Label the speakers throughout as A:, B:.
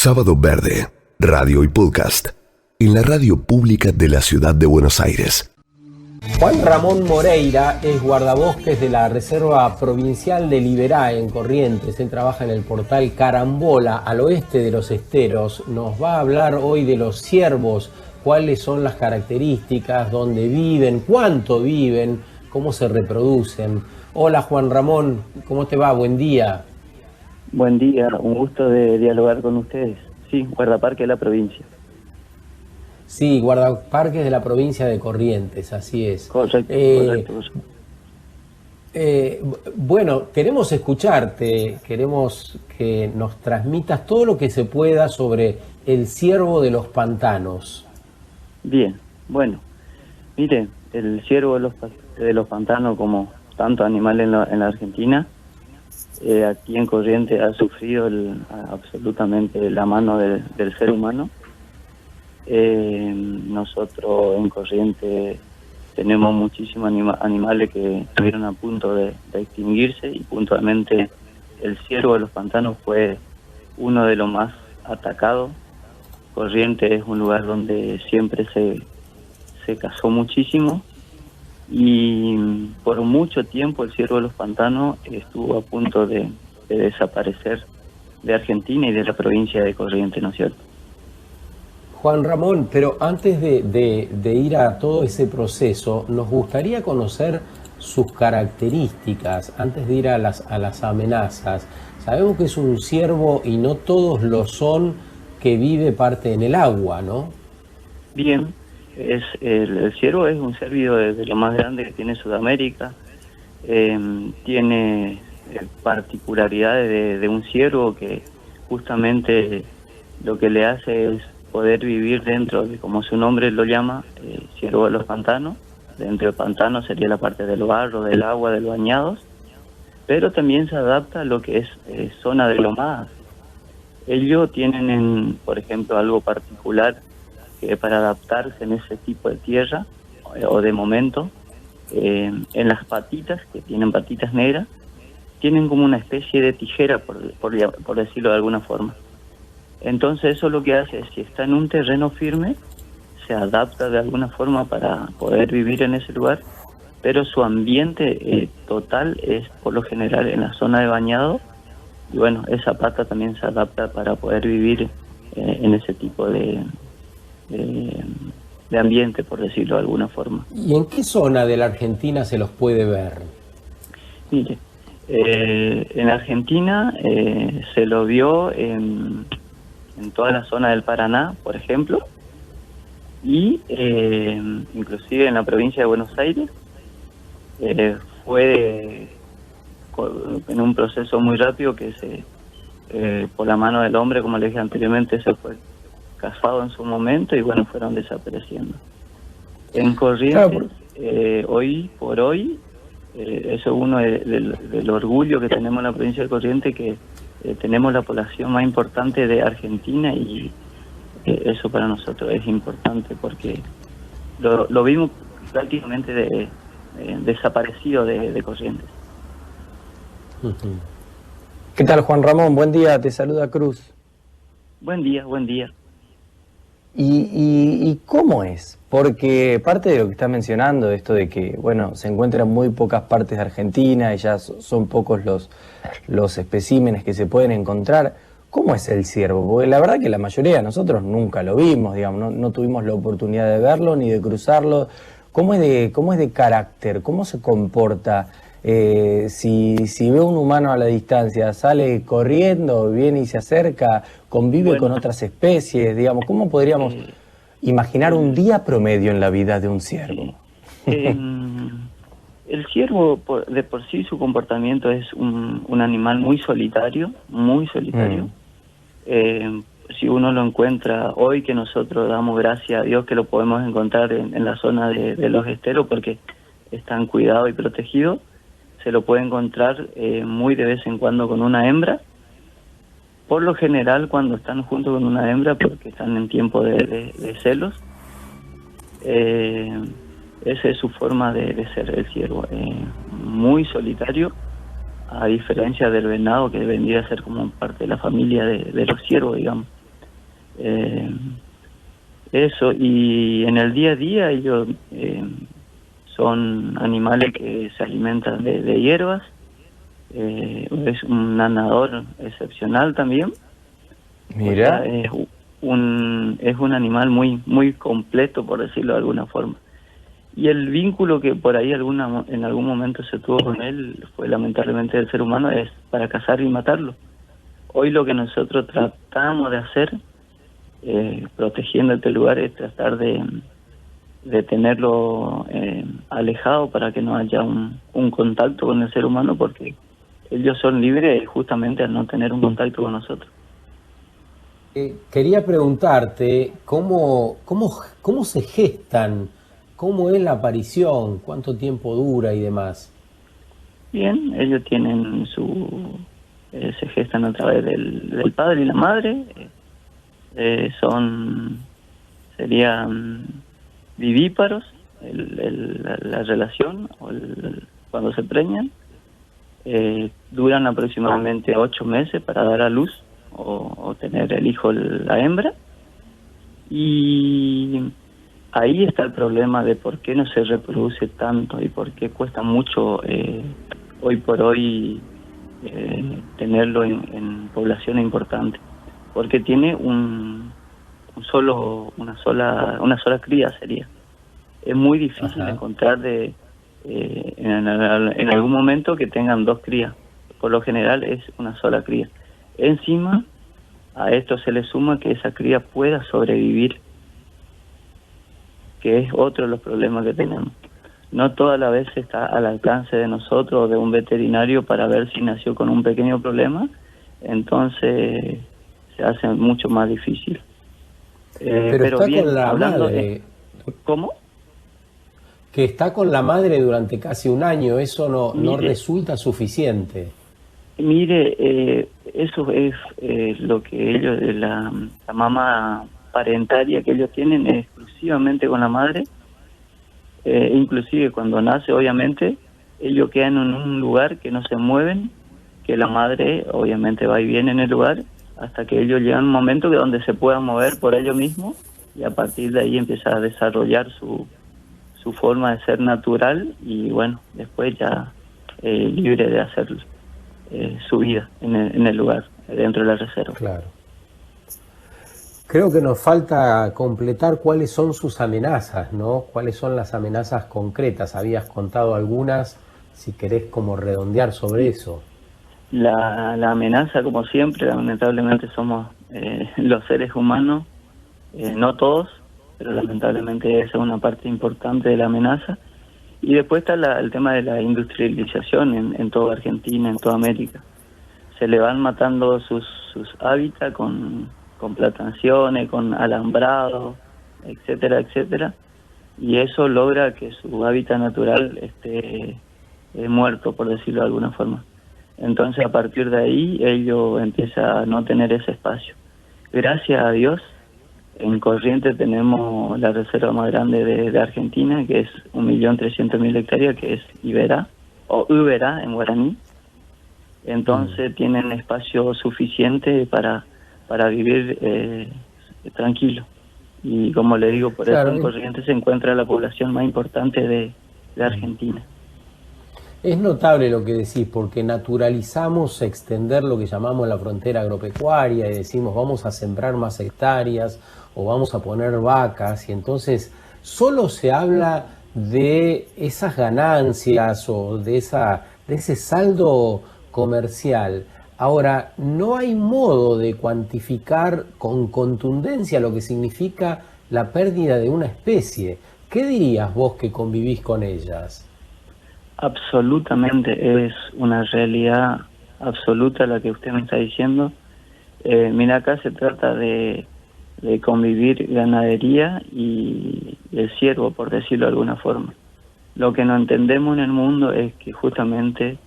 A: Sábado Verde, radio y podcast, en la radio pública de la ciudad de Buenos Aires.
B: Juan Ramón Moreira es guardabosques de la Reserva Provincial de Liberá en Corrientes. Él trabaja en el portal Carambola, al oeste de los esteros. Nos va a hablar hoy de los ciervos, cuáles son las características, dónde viven, cuánto viven, cómo se reproducen. Hola Juan Ramón, ¿cómo te va? Buen día.
C: Buen día, un gusto de dialogar con ustedes. Sí, guardaparque de la provincia.
B: Sí, guardaparques de la provincia de Corrientes, así es.
C: Correcto.
B: Bueno, queremos escucharte, queremos que nos transmitas todo lo que se pueda sobre el ciervo de los pantanos.
C: Bien, bueno, mire, el ciervo de los pantanos, como tantos animales en la Argentina, aquí en Corrientes ha sufrido absolutamente la mano del ser humano. Nosotros en Corrientes tenemos muchísimos animales que estuvieron a punto de extinguirse, y puntualmente el ciervo de los pantanos fue uno de los más atacados. Corrientes es un lugar donde siempre se cazó muchísimo, y por mucho tiempo el ciervo de los pantanos estuvo a punto de desaparecer de Argentina y de la provincia de Corrientes, ¿no es cierto?
B: Juan Ramón, pero antes de ir a todo ese proceso, nos gustaría conocer sus características, antes de ir a las amenazas. Sabemos que es un ciervo, y no todos lo son, que vive parte en el agua, ¿no? Bien,
C: el ciervo es un cérvido de lo más grande que tiene Sudamérica. Tiene particularidades de un ciervo que justamente lo que le hace es poder vivir dentro de, como su nombre lo llama, ciervo de los pantanos. Dentro del pantano sería la parte del barro, del agua, de los bañados, pero también se adapta a lo que es zona de lomadas. Ellos tienen, por ejemplo, algo particular, que para adaptarse en ese tipo de tierra, o de momento, en las patitas, que tienen patitas negras, tienen como una especie de tijera, por decirlo de alguna forma. Entonces eso lo que hace es, si está en un terreno firme, se adapta de alguna forma para poder vivir en ese lugar, pero su ambiente total es por lo general en la zona de bañado, y bueno, esa pata también se adapta para poder vivir en ese tipo de ambiente, por decirlo de alguna forma.
B: ¿Y en qué zona de la Argentina se los puede ver?
C: Mire, en Argentina se lo vio en toda la zona del Paraná, por ejemplo, y inclusive en la provincia de Buenos Aires. Fue en un proceso muy rápido que por la mano del hombre, como le dije anteriormente, se fue cazado en su momento, y bueno, fueron desapareciendo. En Corrientes, hoy por hoy, eso es uno del orgullo que tenemos en la provincia de Corrientes, que tenemos la población más importante de Argentina, y eso para nosotros es importante porque lo vimos prácticamente desaparecido de Corrientes.
B: ¿Qué tal, Juan Ramón? Buen día, te saluda Cruz.
C: Buen día, buen día.
D: ¿Y cómo es? Porque parte de lo que está mencionando, esto de que, bueno, se encuentran en muy pocas partes de Argentina y ya son pocos los especímenes que se pueden encontrar, ¿cómo es el ciervo? Porque la verdad que la mayoría de nosotros nunca lo vimos, digamos, no tuvimos la oportunidad de verlo ni de cruzarlo. ¿Cómo es de carácter? ¿Cómo se comporta? Si ve un humano a la distancia, sale corriendo, viene y se acerca, convive con otras especies, digamos, ¿cómo podríamos imaginar un día promedio en la vida de un ciervo?
C: El ciervo, de por sí, su comportamiento es un animal muy solitario, muy solitario. Si uno lo encuentra hoy, que nosotros damos gracias a Dios que lo podemos encontrar en la zona de los esteros, porque están cuidados y protegidos, se lo puede encontrar muy de vez en cuando con una hembra. Por lo general, cuando están junto con una hembra, porque están en tiempo de celos. Esa es su forma de ser el ciervo, muy solitario, a diferencia del venado, que vendría a ser como parte de la familia de los ciervos, digamos. Eso, y en el día a día ellos son animales que se alimentan de hierbas. Es un nadador excepcional también.
D: Mira.
C: O sea, es un animal muy completo, por decirlo de alguna forma. Y el vínculo que por ahí en algún momento se tuvo con él fue lamentablemente del ser humano, es para cazar y matarlo. Hoy lo que nosotros tratamos de hacer, protegiendo este lugar, es tratar de tenerlo alejado para que no haya un contacto con el ser humano, porque ellos son libres justamente al no tener un contacto con nosotros.
B: Quería preguntarte cómo se gestan, cómo es la aparición, cuánto tiempo dura y demás.
C: Bien, ellos tienen se gestan a través del padre y la madre. Serían vivíparos, la relación, cuando se preñan. Duran aproximadamente 8 meses para dar a luz o tener el hijo, la hembra. Y ahí está el problema de por qué no se reproduce tanto y por qué cuesta mucho hoy por hoy tenerlo en población importante, porque tiene una sola cría sería. Es muy difícil encontrar en algún momento que tengan 2 crías. Por lo general es una sola cría. Encima a esto se le suma que esa cría pueda sobrevivir, que es otro de los problemas que tenemos. No toda la vez está al alcance de nosotros o de un veterinario para ver si nació con un pequeño problema, entonces se hace mucho más difícil.
B: Pero está
C: bien,
B: con la
C: hablando
B: madre.
C: ¿Cómo?
B: Que está con la madre durante casi un año, eso no
C: Mire,
B: resulta suficiente.
C: Mire, eso es lo que ellos, la mamá parentaria que ellos tienen es exclusivamente con la madre. Inclusive cuando nace, obviamente, ellos quedan en un lugar que no se mueven, que la madre obviamente va y viene en el lugar, hasta que ellos llegan a un momento que donde se puedan mover por ellos mismos, y a partir de ahí empieza a desarrollar su forma de ser natural, y bueno, después ya libre de hacer su vida en el lugar, dentro de la reserva.
B: Claro. Creo que nos falta completar cuáles son sus amenazas, ¿no? Cuáles son las amenazas concretas. Habías contado algunas, si querés como redondear sobre eso.
C: La amenaza, como siempre, lamentablemente somos los seres humanos, no todos, pero lamentablemente esa es una parte importante de la amenaza. Y después está el tema de la industrialización en toda Argentina, en toda América. Se le van matando sus hábitats con plantaciones, con alambrados, etcétera, etcétera. Y eso logra que su hábitat natural esté muerto, por decirlo de alguna forma. Entonces, a partir de ahí, ellos empiezan a no tener ese espacio. Gracias a Dios, en Corrientes tenemos la reserva más grande de Argentina, que es 1.300.000 hectáreas, que es Iberá, o Uberá en guaraní. Entonces tienen espacio suficiente para vivir tranquilo. Y como le digo, por eso en Corrientes se encuentra la población más importante de Argentina.
B: Es notable lo que decís, porque naturalizamos extender lo que llamamos la frontera agropecuaria y decimos vamos a sembrar más hectáreas o vamos a poner vacas, y entonces solo se habla de esas ganancias o de ese saldo comercial. Ahora, no hay modo de cuantificar con contundencia lo que significa la pérdida de una especie. ¿Qué dirías vos que convivís con ellas?
C: Absolutamente, es una realidad absoluta la que usted me está diciendo. Mira, acá se trata de convivir ganadería y el ciervo, por decirlo de alguna forma. Lo que no entendemos en el mundo es que justamente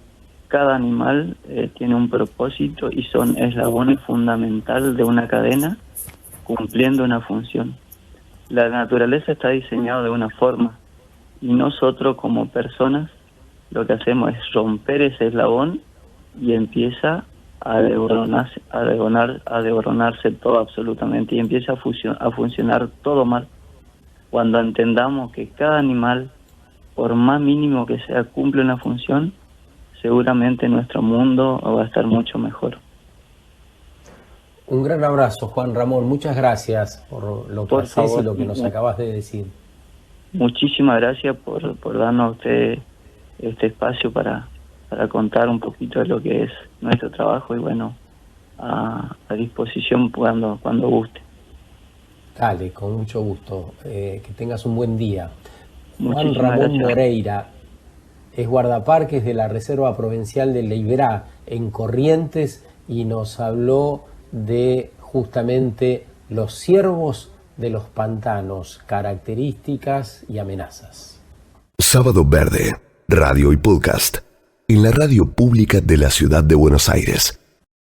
C: cada animal tiene un propósito y son eslabones fundamentales de una cadena cumpliendo una función. La naturaleza está diseñada de una forma y nosotros como personas lo que hacemos es romper ese eslabón y empieza a desboronarse todo absolutamente y empieza a funcionar todo mal. Cuando entendamos que cada animal, por más mínimo que sea, cumple una función, seguramente nuestro mundo va a estar mucho mejor.
B: Un gran abrazo, Juan Ramón. Muchas gracias por lo que haces y lo que nos acabas de decir.
C: Muchísimas gracias por darnos a usted este espacio para contar un poquito de lo que es nuestro trabajo y bueno, a disposición cuando guste.
B: Dale, con mucho gusto. Que tengas un buen día. Juan
C: Muchísimas
B: Ramón
C: gracias.
B: Moreira es guardaparques de la Reserva Provincial de Leiberá, en Corrientes, y nos habló de justamente los ciervos de los pantanos, características y amenazas.
A: Sábado Verde, radio y podcast, en la radio pública de la ciudad de Buenos Aires.